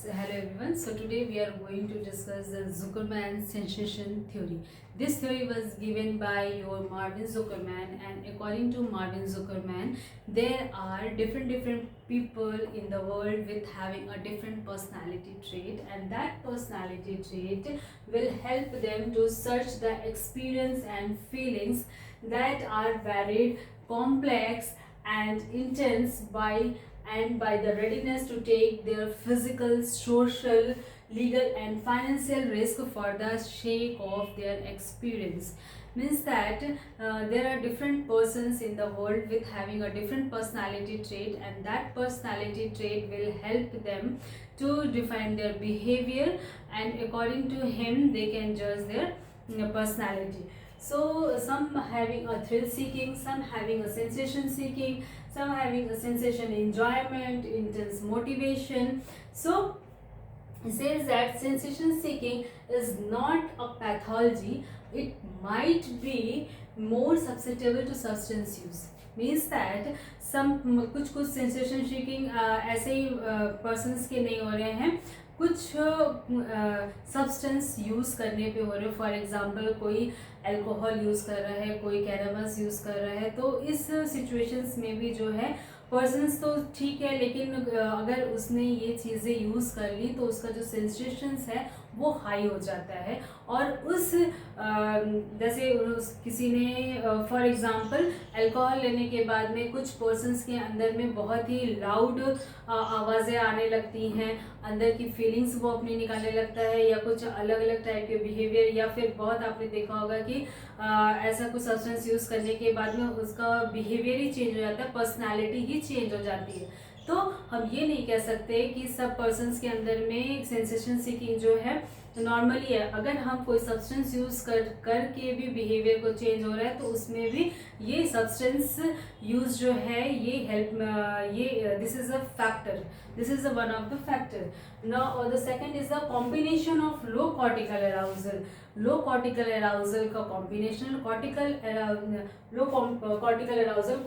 Hello everyone. So today we are going to discuss the Zuckerman sensation theory. This theory was given by your Marvin Zuckerman, and according to Marvin Zuckerman, there are different people in the world with having a different personality trait, and that personality trait will help them to search the experience and feelings that are varied, complex and intense by the readiness to take their physical, social, legal and financial risk for the sake of their experience. Means that there are different persons in the world with having a different personality trait, and that personality trait will help them to define their behavior, and according to him they can judge their personality. So some having a thrill seeking, some having a sensation seeking, some having a sensation enjoyment, intense motivation. So it says that sensation seeking is not a pathology, it might be more susceptible to substance use. Means that some कुछ sensation seeking ऐसे ही persons के नहीं हो रहे हैं, कुछ substance use करने पे हो रहे हैं. फॉर एग्जांपल कोई अल्कोहल यूज़ कर रहा है, कोई कैनबस यूज़ कर रहा है, तो इस सिचुएशंस में भी जो है पर्सनस तो ठीक है, लेकिन अगर उसने ये चीज़ें यूज़ कर ली तो उसका जो सेंसेशंस है वो हाई हो जाता है. और उस जैसे किसी ने फॉर एग्जांपल अल्कोहल लेने के बाद में कुछ पर्सन्स के अंदर में बहुत ही लाउड आवाज़ें आने लगती हैं, अंदर की फीलिंग्स वो अपनी निकालने लगता है, या कुछ अलग अलग टाइप के बिहेवियर, या फिर बहुत आपने देखा होगा कि ऐसा कुछ सब्सटेंस यूज़ करने के बाद में उसका बिहेवियर ही चेंज हो जाता है, पर्सनैलिटी ही चेंज हो जाती है. तो हम ये नहीं कह सकते कि सब पर्सन्स के अंदर में सेंसेशन सीकिंग जो है नॉर्मली है. अगर हम कोई सब्सटेंस यूज़ करके भी बिहेवियर को चेंज हो रहा है तो उसमें भी ये सब्सटेंस यूज जो है ये हेल्प, ये this is a factor, this is one of the factor. Now the second is the combination of low cortical arousal. Low cortical arousal का combination, low cortical arousal,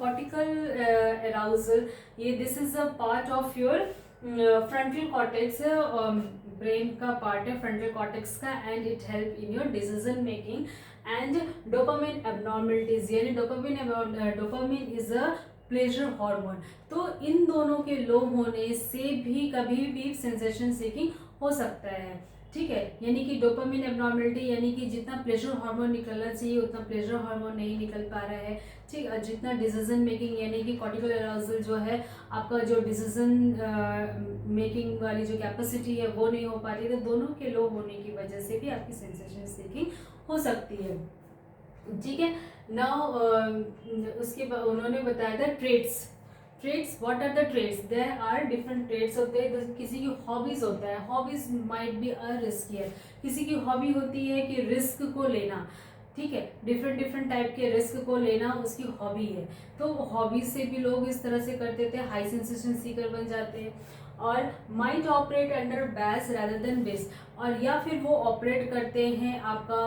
cortical arousal, ये this is a part of your frontal cortex, brain का part है frontal cortex का, and it help in your decision making. And dopamine abnormalities, यानी dopamine is a pleasure hormone. तो इन दोनों के लो होने से भी कभी भी सेंसेशन सीकिंग हो सकता है. ठीक है, यानी कि डोपामिन एबनॉर्मलिटी, यानी कि जितना प्लेजर हार्मोन निकलना चाहिए उतना प्लेजर हार्मोन नहीं निकल पा रहा है. ठीक, जितना डिसीजन मेकिंग यानी कि कॉर्टिकल अराउजल जो है, आपका जो डिसीजन मेकिंग वाली जो कैपेसिटी है वो नहीं हो पा रही है, तो दोनों के लो होने की वजह से भी आपकी सेंसेशन सीकिंग हो सकती है. ठीक है. नाउ उसके बाद उन्होंने बताया था traits. What are the traits? There are different traits होते हैं. किसी की हॉबीज होता है, hobbies might be a riskier. किसी की हॉबी होती है कि रिस्क को लेना. ठीक है, डिफरेंट टाइप के रिस्क को लेना उसकी हॉबी है. तो हॉबीज से भी लोग इस तरह से करते थे, हाई सेंसेशन सीकर बन जाते हैं. और माइट ऑपरेट अंडर बैस रादर देन बेस, और या फिर वो ऑपरेट करते हैं आपका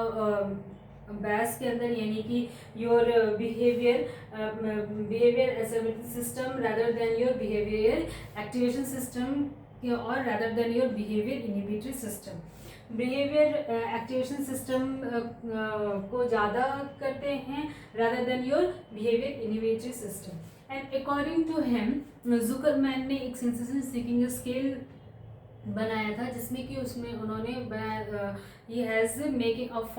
बैस के अंदर, यानी कि your behaviour accessibility system rather than your behaviour activation system, और rather than your behaviour inhibitory system. Behaviour activation system को ज़्यादा करते हैं rather than your behaviour inhibitory system. And according to him, Zuckerman ने एक सेंसेशन सीकिंग स्केल बनाया था, जिसमें कि उसमें उन्होंने he has making of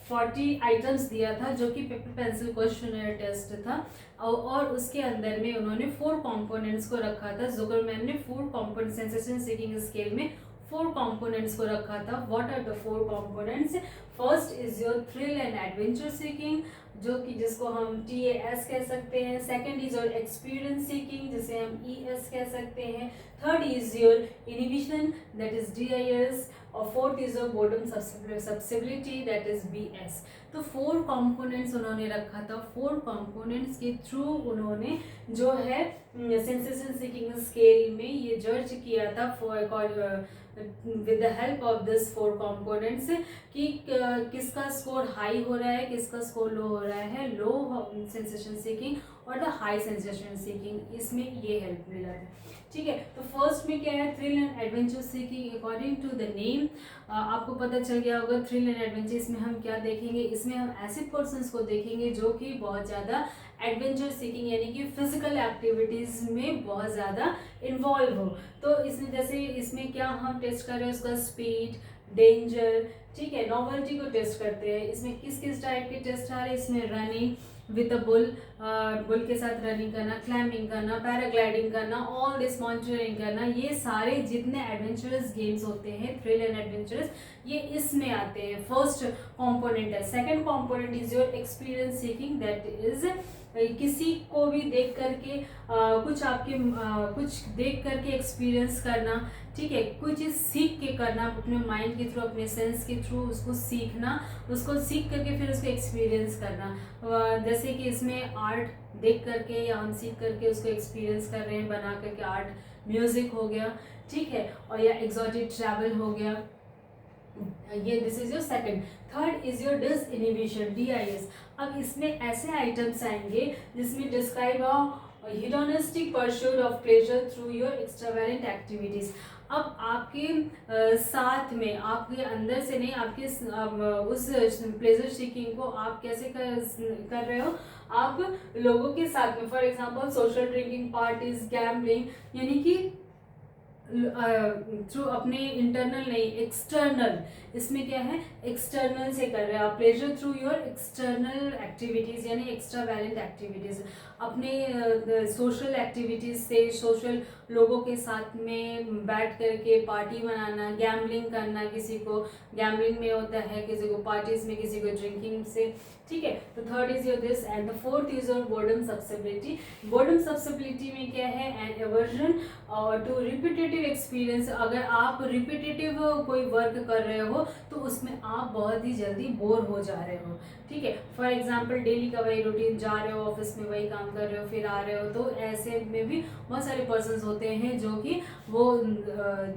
40 items दिया था, जो कि पेपर पेंसिल क्वेश्चनर टेस्ट था. और उसके अंदर में उन्होंने 4 कंपोनेंट्स को रखा था. जुकरमैन ने 4 कंपोनेंट सेंसेशन सीकिंग स्केल में 4 कंपोनेंट्स को रखा था. What are the 4 components? First is your thrill and adventure seeking, जो कि जिसको हम TAS कह सकते हैं. Second is your experience seeking, जिसे हम ES कह सकते हैं. Third is your inhibition, that is DIS. और fourth is your boredom susceptibility, that is BS. तो 4 कंपोनेंट्स उन्होंने रखा था. 4 कंपोनेंट्स के थ्रू उन्होंने जो है सेंसेशन सीकिंग स्केल में ये जज किया था with the help of this 4 components कि किसका स्कोर हाई हो रहा है, किसका स्कोर लो हो रहा है. लो सेंसेशन सीकिंग और द हाई सेंसेशन सीकिंग, इसमें ये हेल्प मिला है। ठीक है, तो फर्स्ट में क्या है, thrill and adventure seeking according to the name. आपको पता चल गया होगा थ्रिल एंड एडवेंचर, इसमें हम क्या देखेंगे, इसमें हम ऐसे पर्सन्स को देखेंगे जो कि बहुत ज़्यादा एडवेंचर सीकिंग यानी कि फिजिकल एक्टिविटीज में बहुत ज़्यादा इन्वॉल्व हो। तो इसमें जैसे इसमें क्या हम टेस्ट कर रहे हैं, उसका स्पीड, डेंजर, ठीक है, नॉवेल्टी को टेस्ट करते हैं। इसमें किस किस टाइप के टेस्ट आ रहे हैं, इसमें running with a bull, bull के साथ रनिंग करना, क्लाइंबिंग करना, पैराग्लाइडिंग करना, ऑल दिस माउंटेनियरिंग करना, ये सारे जितने एडवेंचरस गेम्स होते हैं थ्रिल एंड एडवेंचरस, ये इसमें आते हैं। फर्स्ट कंपोनेंट है। Second component is your experience seeking, that is किसी को भी देख करके कुछ देख करके एक्सपीरियंस करना, ठीक है, कोई चीज़ सीख के करना, अपने माइंड के थ्रू, अपने सेंस के थ्रू उसको सीखना, उसको सीख करके फिर उसको एक्सपीरियंस करना। जैसे कि इसमें आर्ट देख करके या हम सीख करके उसको एक्सपीरियंस कर रहे हैं बना करके, आर्ट, म्यूजिक हो गया, ठीक है, और या एक्सोटिक ट्रैवल हो गया, ये this is your second. Third is your disinhibition, DIS। अब इसमें ऐसे आइटम्स आएंगे जिसमें describe a hedonistic pursuit of pleasure through your extravagant activities. अब आपके साथ में, आपके अंदर से नहीं, आपके उस प्लेजर सीकिंग को आप कैसे कर रहे हो, आप लोगों के साथ में, for example social drinking, parties, gambling, यानी कि थ्रू अपने इंटरनल नहीं, एक्सटर्नल, इसमें क्या है, एक्सटर्नल से कर रहे हैं आप pleasure through your external activities यानी एक्स्ट्रा वैलेंट एक्टिविटीज, अपने सोशल एक्टिविटीज से, सोशल लोगों के साथ में बैठ करके पार्टी मनाना, गैम्बलिंग करना, किसी को गैम्बलिंग में होता है, किसी को पार्टीज में, किसी को ड्रिंकिंग से, ठीक है। तो third is your this, and the fourth is your boredom susceptibility. Boredom susceptibility में क्या है, an aversion to repetitive experience. अगर आप रिपीटेटिव कोई वर्क कर रहे हो तो उसमें आप बहुत ही जल्दी बोर हो जा रहे हो, ठीक है। फॉर एग्जाम्पल डेली का वही रूटीन, जा रहे हो ऑफिस में, वही काम कर रहे हो, फिर आ रहे हो, तो ऐसे में भी बहुत सारे पर्सन होते हैं जो कि वो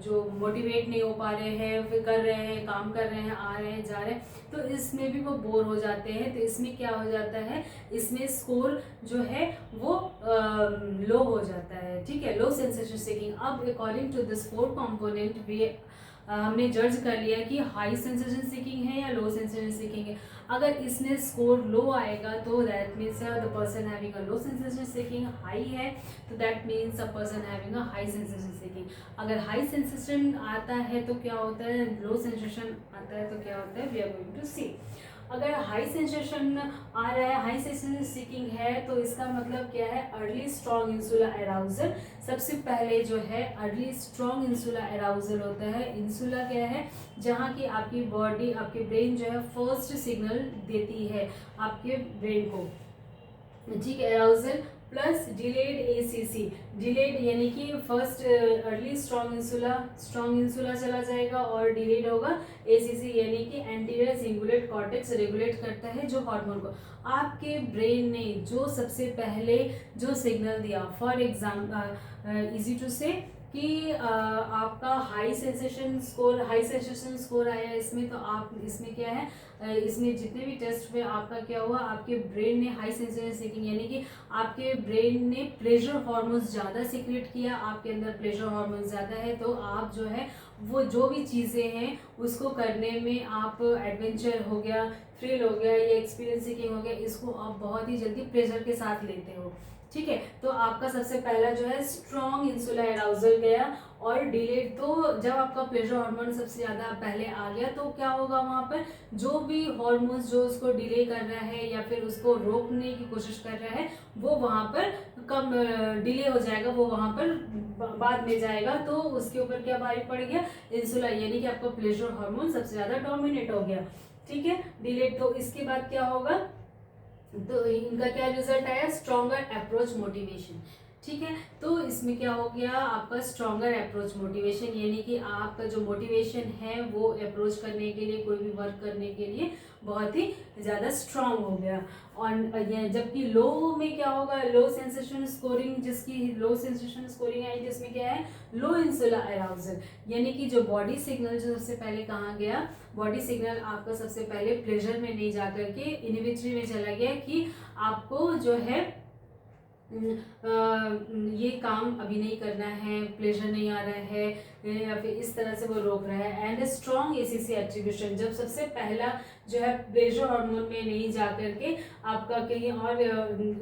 जो मोटिवेट नहीं हो पा रहे हैं, फिर कर रहे हैं, काम कर रहे हैं, आ रहे हैं, जा रहे हैं, तो इसमें भी वो बोर हो जाते हैं। तो इसमें क्या हो जाता है, इसमें स्कोर जो है वो लो हो जाता है, ठीक है, लो सेंसेशन सीकिंग। अब according to this four component we हमने जज कर लिया कि हाई सेंसेशन सीकिंग है या लो सेंसेशन सीकिंग है। अगर इसमें स्कोर लो आएगा तो that means the person having a low sensation seeking, high है तो that means a person having a high sensation seeking. अगर हाई सेंसेशन आता है तो क्या होता है, लो सेंसेशन आता है तो क्या होता है, वी आर गोइंग टू सी। अगर हाई सेंसेशन आ रहा है, हाई सेंसेशन सीकिंग है, तो इसका मतलब क्या है, अर्ली स्ट्रॉन्ग इंसुला अराउजल। सबसे पहले जो है अर्ली स्ट्रॉन्ग इंसुला अराउजल होता है। इंसुला क्या है, जहाँ की आपकी बॉडी, आपकी ब्रेन जो है फर्स्ट सिग्नल देती है आपके ब्रेन को, ठीक है। Arousal plus delayed ACC, delayed यानी कि फर्स्ट अर्ली स्ट्रॉन्ग इंसुला चला जाएगा और डिलेड होगा ACC यानी कि एंटीरियर सिंगुलेट कॉर्टेक्स, रेगुलेट करता है जो हार्मोन को। आपके ब्रेन ने जो सबसे पहले जो सिग्नल दिया, फॉर एग्जाम्पल इजी टू से कि आपका हाई सेंसेशन स्कोर आया इसमें, तो आप इसमें क्या है, इसमें जितने भी टेस्ट हुए आपका क्या हुआ, आपके ब्रेन ने हाई सेंसेशन सीकिंग यानी कि आपके ब्रेन ने प्लेजर हार्मोन्स ज़्यादा सीक्रेट किया, आपके अंदर प्लेजर हार्मोन्स ज़्यादा है, तो आप जो है वो जो भी चीज़ें हैं उसको करने में आप एडवेंचर हो गया, थ्रिल हो गया, या एक्सपीरियंस सीकिंग हो गया, इसको आप बहुत ही जल्दी प्लेजर के साथ लेते हो, ठीक है। तो आपका सबसे पहला जो है स्ट्रॉन्ग इंसुला अराउजल गया और डिलेड। तो जब आपका प्लेजर हार्मोन सबसे ज़्यादा पहले आ गया तो क्या होगा, वहाँ पर जो भी हार्मोन्स जो उसको डिले कर रहा है या फिर उसको रोकने की कोशिश कर रहा है, वो वहाँ पर कम डिले हो जाएगा, वो वहाँ पर बाद में जाएगा, तो उसके ऊपर क्या भारी पड़ गया, इंसुला, यानी कि आपका प्लेजर हार्मोन सबसे ज़्यादा डोमिनेट हो गया, ठीक है, डिलेड। तो इसके बाद क्या होगा, तो इनका क्या रिजल्ट आया, स्ट्रॉन्गर अप्रोच मोटिवेशन, ठीक है। तो इसमें क्या हो गया, आपका स्ट्रॉन्गर अप्रोच मोटिवेशन, यानी कि आपका जो मोटिवेशन है वो अप्रोच करने के लिए, कोई भी वर्क करने के लिए बहुत ही ज़्यादा स्ट्रांग हो गया। और जबकि लो में क्या होगा, लो सेंसेशन स्कोरिंग, जिसकी लो सेंसेशन स्कोरिंग आई जिसमें क्या है, लो इंसुला अराउजल, यानी कि जो बॉडी सिग्नल जो सबसे पहले कहाँ गया, बॉडी सिग्नल आपका सबसे पहले प्लेजर में नहीं जा करके इनहिबिटरी में चला गया, कि आपको जो है ये काम अभी नहीं करना है, प्लेजर नहीं आ रहा है, या फिर इस तरह से वो रोक रहा है। एंड स्ट्रॉन्ग एसीसी एट्रीब्यूशन, जब सबसे पहला जो है प्लेजर हार्मोन में नहीं जा करके आपका कहीं और,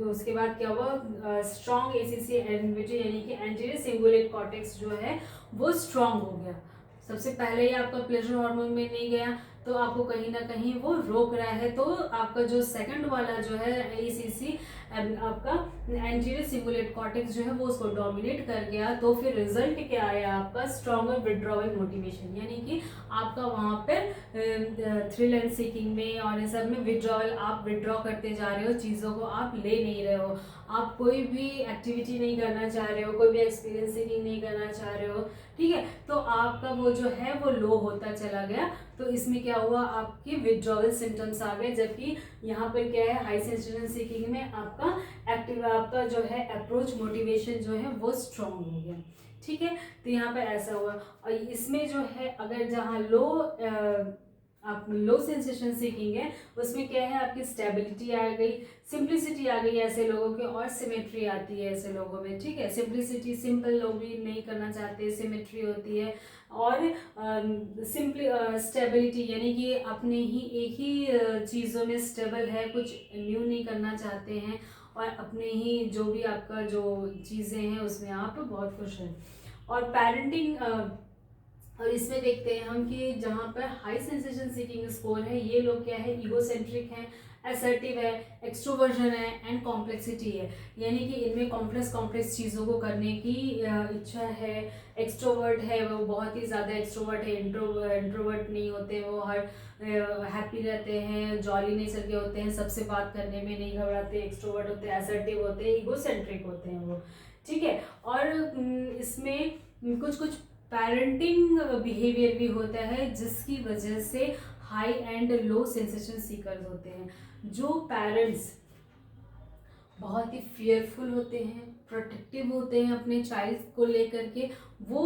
उसके बाद क्या हुआ, स्ट्रॉन्ग एसीसी एट्रीब्यूशन यानी कि एंटीरियर सिंगुलेट कॉर्टेक्स जो है वो स्ट्रॉन्ग हो गया। सबसे पहले ही आपका प्लेजर हार्मोन में नहीं गया तो आपको कहीं ना कहीं वो रोक रहा है, तो आपका जो सेकंड वाला जो है एसीसी आपका एंटीरियर सिंगुलेट कॉर्टेक्स जो है वो उसको डोमिनेट कर गया। तो फिर रिजल्ट क्या आया आपका, स्ट्रॉन्गर विड्रॉवल मोटिवेशन, यानी कि आपका वहां पर थ्रिल एंड सीकिंग में और इन सब में विड्रॉवल, आप विड्रॉ करते जा रहे हो, चीज़ों को आप ले नहीं रहे हो, आप कोई भी एक्टिविटी नहीं करना चाह रहे हो, कोई भी एक्सपीरियंस सीकिंग नहीं करना चाह रहे हो, ठीक है। तो आपका वो जो है वो लो होता चला गया। तो इसमें क्या हुआ, आपकी विड्रॉवल सिम्टम्स आ गए। जबकि यहाँ पर क्या है, हाई सेंसेशन सीकिंग में आपका आपका जो है अप्रोच मोटिवेशन जो है वो स्ट्रॉन्ग हो गया, ठीक है। तो यहाँ पर ऐसा हुआ। और इसमें जो है अगर जहाँ लो आप लो सेंसेशन सीकिंग है, उसमें क्या है, आपकी स्टेबिलिटी आ गई, सिंप्लिसिटी आ गई ऐसे लोगों की, और सिमेट्री आती है ऐसे लोगों में, ठीक है। सिंप्लिसिटी, सिंपल लोग भी नहीं करना चाहते, सिमेट्री होती है, और स्टेबिलिटी यानी कि अपने ही एक ही चीज़ों में स्टेबल है, कुछ न्यू नहीं करना चाहते हैं, और अपने ही जो भी आपका जो चीज़ें हैं उसमें आप बहुत खुश हैं। और पेरेंटिंग, और इसमें देखते हैं हम कि जहाँ पर हाई सेंसेशन सीकिंग स्कोर है, ये लोग क्या है, ईगोसेंट्रिक हैं, असर्टिव है, एक्सट्रोवर्जन है, एंड कॉम्प्लेक्सिटी है, यानी कि इनमें कॉम्प्लेक्स चीज़ों को करने की इच्छा है। एक्सट्रोवर्ट है, वो बहुत ही ज़्यादा एक्सट्रोवर्ट है, इंट्रोवर्ट नहीं होते, वो हर हैप्पी रहते हैं, जॉली नेचर के होते हैं, सबसे बात करने में नहीं घबराते, एक्सट्रोवर्ट होते हैं, असर्टिव होते हैं, ईगोसेंट्रिक होते हैं वो, ठीक है। और इसमें कुछ कुछ पेरेंटिंग बिहेवियर भी होता है जिसकी वजह से high and low sensation seekers होते हैं। जो पेरेंट्स बहुत ही फियरफुल होते हैं, प्रोटेक्टिव होते हैं अपने चाइल्ड को लेकर के, वो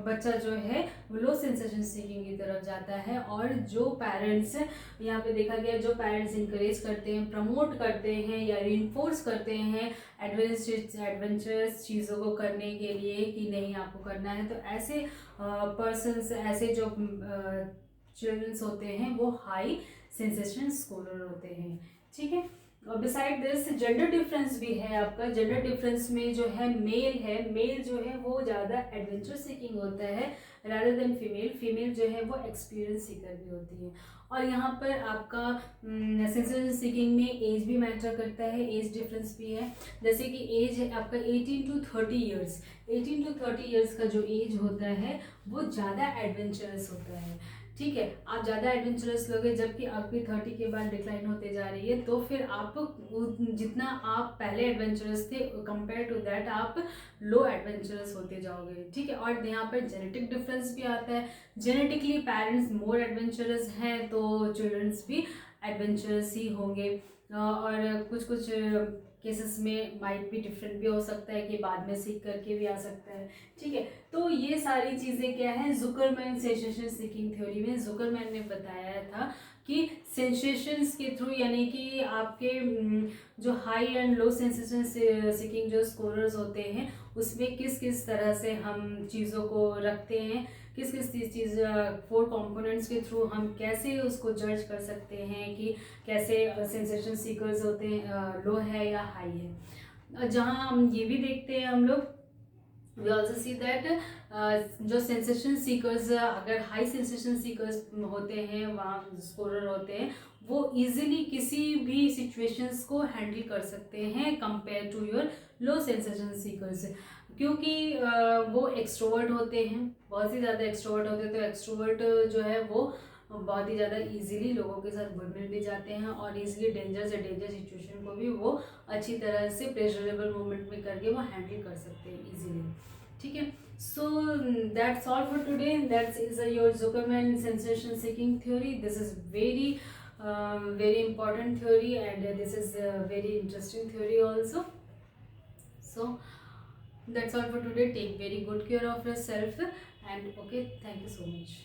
बच्चा जो है वो लो सेंसेशन सीकिंग की तरफ जाता है। और जो पेरेंट्स, यहाँ पे देखा गया, जो पेरेंट्स इंकरेज करते हैं, प्रमोट करते हैं या रिइंफोर्स करते हैं एडवेंचरस चीज़ों को करने के लिए कि नहीं आपको करना है, तो ऐसे पर्सन्स, ऐसे जो चिल्ड्रंस होते हैं वो हाई सेंसेशन स्कोरर होते हैं, ठीक है। और बिसाइड दिस जेंडर डिफरेंस भी है आपका। जेंडर डिफरेंस में जो है मेल जो है वो ज़्यादा एडवेंचर सीकिंग होता है रादर देन फीमेल जो है वो एक्सपीरियंस सीकर भी होती है। और यहाँ पर आपका सेंसेशन सीकिंग में एज भी मैटर करता है, एज डिफरेंस भी है। जैसे कि एज है आपका 18 to 30 ईयर्स, 18 to 30 ईयर्स का जो एज होता है वो ज़्यादा एडवेंचरस होता है, ठीक है। आप ज़्यादा एडवेंचरस लोगे, जबकि आपकी 30 के बाद डिक्लाइन होते जा रही है, तो फिर आप जितना आप पहले एडवेंचरस थे कंपेयर टू दैट आप लो एडवेंचरस होते जाओगे, ठीक है। और यहाँ पर जेनेटिक डिफरेंस भी आता है। जेनेटिकली पेरेंट्स मोर एडवेंचरस हैं तो चिल्ड्रंस भी एडवेंचरस ही होंगे। और कुछ कुछ केसेस में माइट भी डिफरेंट भी हो सकता है कि बाद में सीख करके भी आ सकता है, ठीक है। तो ये सारी चीज़ें क्या है, जुकरमैन सेंसेशन सीकिंग थ्योरी में जुकरमैन ने बताया था कि सेंसेशंस के थ्रू, यानी कि आपके जो high and low sensation seeking जो स्कोरर्स होते हैं उसमें किस किस तरह से हम चीज़ों को रखते हैं, किस किस चीज़ 4 कंपोनेंट्स के थ्रू हम कैसे उसको जज कर सकते हैं कि कैसे सेंसेशन सीकर्स होते हैं, लो है या हाई है। जहाँ हम ये भी देखते हैं हम लोग, we also see that जो सेंसेशन सीकर्स, अगर हाई सेंसेशन सीकर्स होते हैं, वहाँ स्कोरर होते हैं, वो इजीली किसी भी सिचुएशंस को हैंडल कर सकते हैं compare to your low sensation seekers, क्योंकि वो एक्सट्रोवर्ट होते हैं, बहुत ही ज़्यादा एक्सट्रोवर्ट होते हैं। तो एक्सट्रोवर्ट जो है वो बहुत ही ज़्यादा इजीली लोगों के साथ घुल मिल भी जाते हैं, और इजीली डेंजर सिचुएशन को भी वो अच्छी तरह से प्रेशरेबल मोमेंट में करके वो हैंडल कर सकते हैं इजीली, ठीक है। So that's all for today, that's is your Zuckerman sensation seeking theory. This is very important theory, and this is a very interesting theory also. So that's all for today. Take very good care of yourself, and okay, thank you so much.